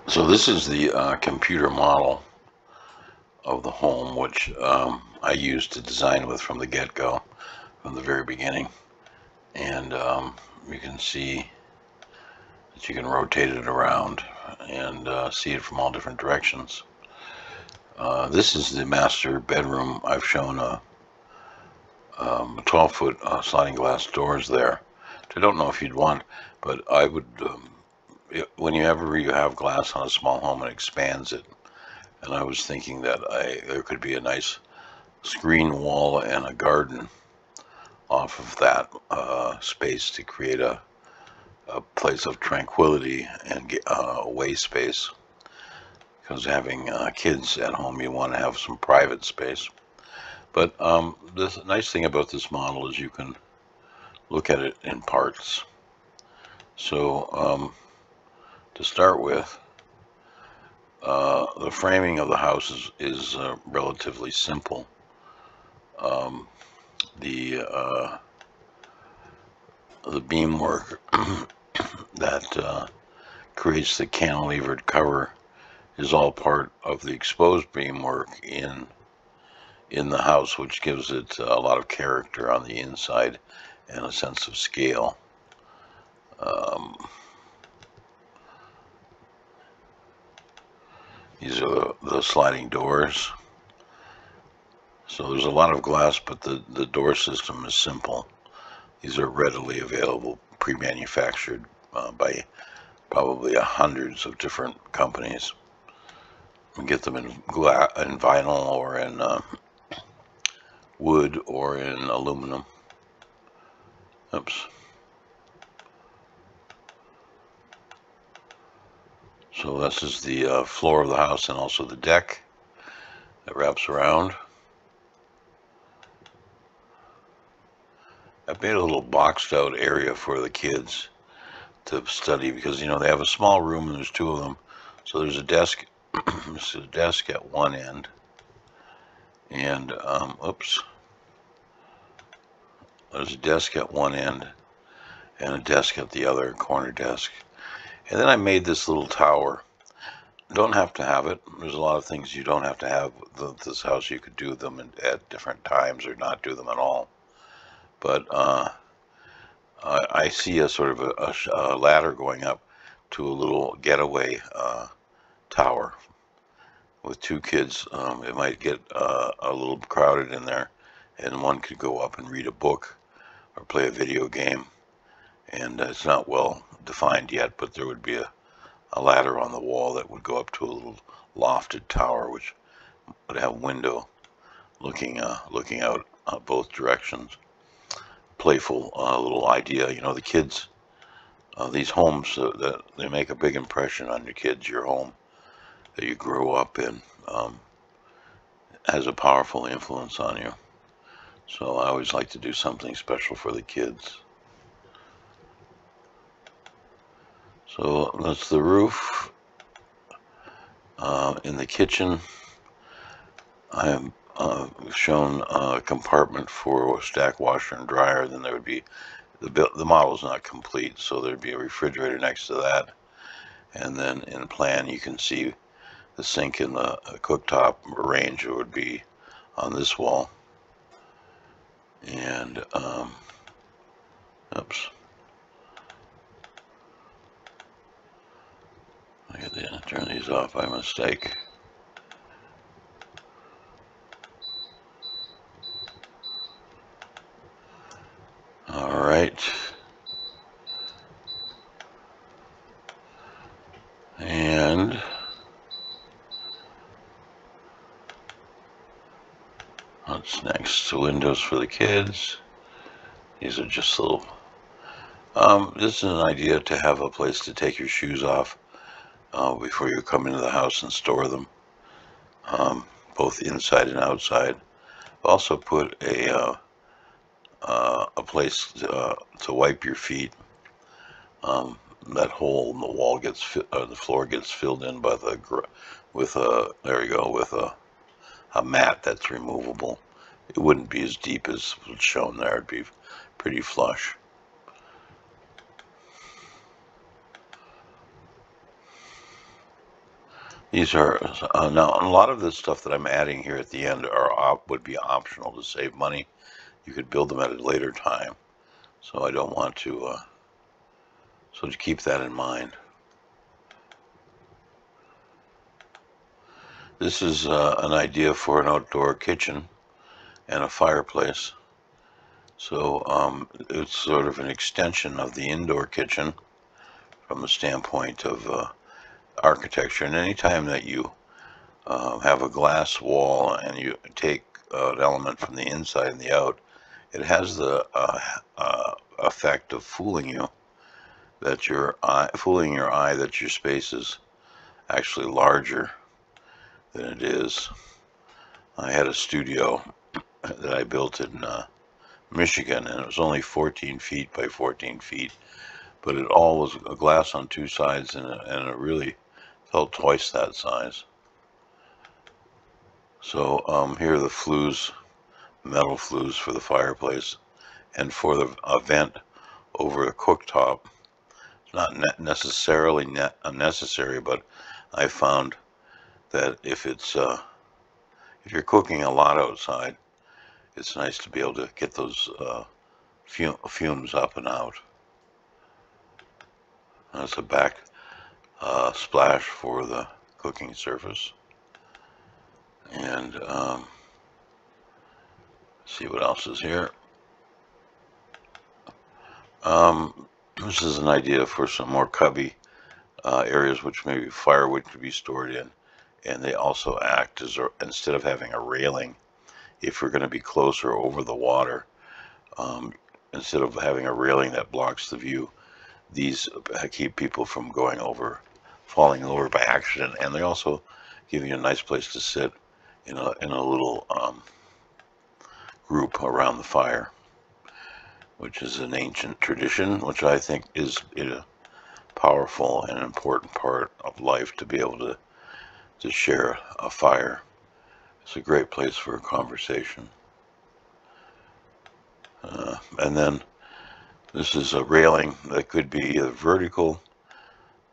So this is the computer model of the home, which I used to design with from the get-go, from the very beginning. And you can see that you can rotate it around and see it from all different directions. This is the master bedroom. I've shown a 12-foot sliding glass doors there, which I don't know if you'd want, but I would, whenever you have glass on a small home, it expands it. And I was thinking that there could be a nice screen wall and a garden off of that space to create a place of tranquility and away space. Because having kids at home, you want to have some private space. But the nice thing about this model is you can look at it in parts. So to start with, the framing of the house is relatively simple. The beamwork that creates the cantilevered cover is all part of the exposed beamwork in the house, which gives it a lot of character on the inside and a sense of scale. These are the sliding doors. So there's a lot of glass, but the door system is simple. These are readily available, pre-manufactured by probably hundreds of different companies. You can get them in vinyl or in wood or in aluminum. Oops. So this is the floor of the house and also the deck that wraps around. I've made a little boxed out area for the kids to study because, you know, they have a small room and there's two of them. So there's a desk, there's a desk at one end, and oops, there's a desk at one end and a desk at the other, corner desk. And then I made this little tower. Don't have to have it. There's a lot of things you don't have to have with this house. You could do them at different times or not do them at all. But I see a sort of a ladder going up to a little getaway tower with two kids. It might get a little crowded in there, and one could go up and read a book or play a video game. And it's not well defined yet, but there would be a ladder on the wall that would go up to a little lofted tower, which would have a window looking out both directions. Playful little idea. You know, the kids, these homes, that they make a big impression on your kids. Your home that you grow up in has a powerful influence on you. So I always like to do something special for the kids. So that's the roof. In the kitchen, I have shown a compartment for stack washer and dryer. Then there would be, the model's not complete, so there'd be a refrigerator next to that. And then in the plan, you can see the sink and the cooktop range would be on this wall. And, oops. I got to turn these off by mistake. All right. And what's next? Windows for the kids. These are just little, this is an idea to have a place to take your shoes off before you come into the house and store them, both inside and outside. Also put a place to wipe your feet. That hole in the wall gets the floor gets filled in by with a mat that's removable. It wouldn't be as deep as what's shown there. It'd be pretty flush. These are now a lot of this stuff that I'm adding here at the end would be optional to save money. You could build them at a later time, so I don't want to. So to keep that in mind. This is an idea for an outdoor kitchen and a fireplace. So it's sort of an extension of the indoor kitchen from the standpoint of architecture. And anytime that you have a glass wall and you take an element from the inside and the out, it has the effect of fooling you that your eye that your space is actually larger than it is. I had a studio that I built in Michigan, and it was only 14 feet by 14 feet, but it all was a glass on two sides, and it really felt twice that size. So here are the flues, metal flues for the fireplace, and for the vent over a cooktop. It's not necessarily unnecessary, but I found that if you're cooking a lot outside, it's nice to be able to get those fumes up and out. That's a back splash for the cooking surface. And see what else is here. This is an idea for some more cubby areas which maybe firewood could be stored in. And they also act as, instead of having a railing, if we're going to be closer over the water, instead of having a railing that blocks the view, these keep people from going over, falling over by accident, and they also give you a nice place to sit in a little group around the fire, which is an ancient tradition, which I think is a powerful and important part of life, to be able to share a fire. It's a great place for a conversation. And then this is a railing that could be either vertical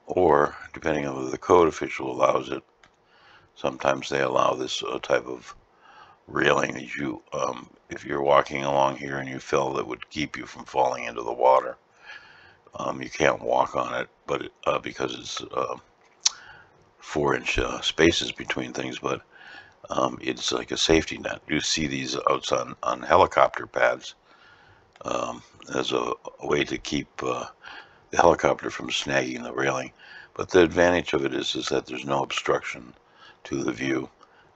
or, depending on whether the code official allows it, sometimes they allow this type of railing that you, if you're walking along here and you fell, that would keep you from falling into the water. You can't walk on it, but because it's 4-inch spaces between things, but it's like a safety net. You see these out on helicopter pads as a way to keep the helicopter from snagging the railing. But the advantage of it is that there's no obstruction to the view.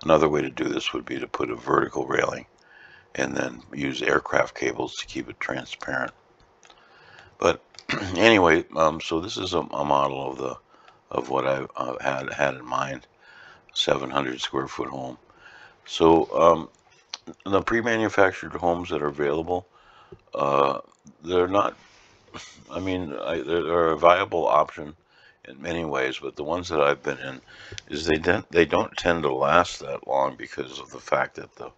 Another way to do this would be to put a vertical railing and then use aircraft cables to keep it transparent. But anyway, so this is a model of what I had in mind, 700 square foot home. So the pre-manufactured homes that are available, they're not, I mean, they're a viable option in many ways, but the ones that I've been in is they don't tend to last that long because of the fact that the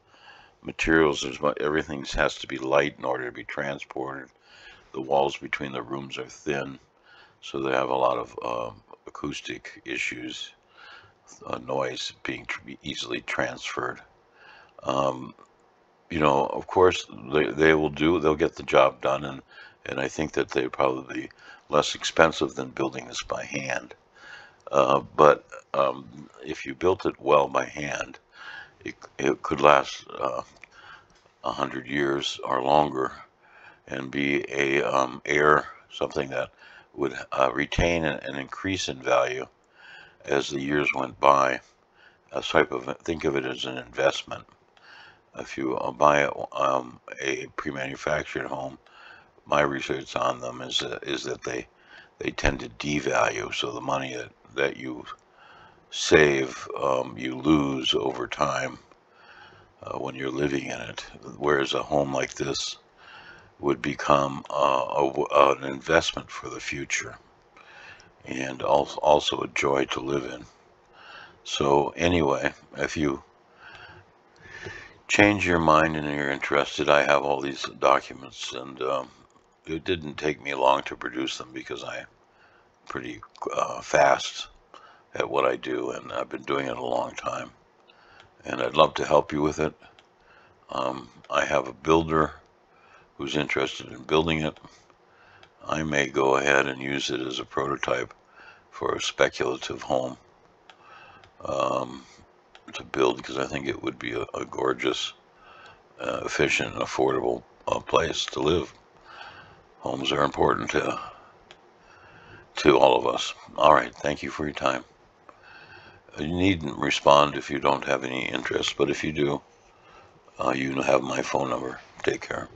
materials, everything has to be light in order to be transported. The walls between the rooms are thin, so they have a lot of acoustic issues, noise being easily transferred. You know, of course, they'll get the job done, and I think that they're probably less expensive than building this by hand. But if you built it well by hand, it could last 100 years or longer, and be something that would retain and increase in value as the years went by. Think of it as an investment. If you buy a pre-manufactured home, my research on them is that they tend to devalue. So the money that you save, you lose over time when you're living in it. Whereas a home like this would become an investment for the future, and also a joy to live in. So anyway, if you change your mind and you're interested, I have all these documents, and it didn't take me long to produce them because I'm pretty fast at what I do, and I've been doing it a long time. And I'd love to help you with it. I have a builder who's interested in building it. I may go ahead and use it as a prototype for a speculative home to build, because I think it would be a gorgeous, efficient, and affordable place to live. Homes are important to all of us. All right, thank you for your time. You needn't respond if you don't have any interest, but if you do, you have my phone number. Take care.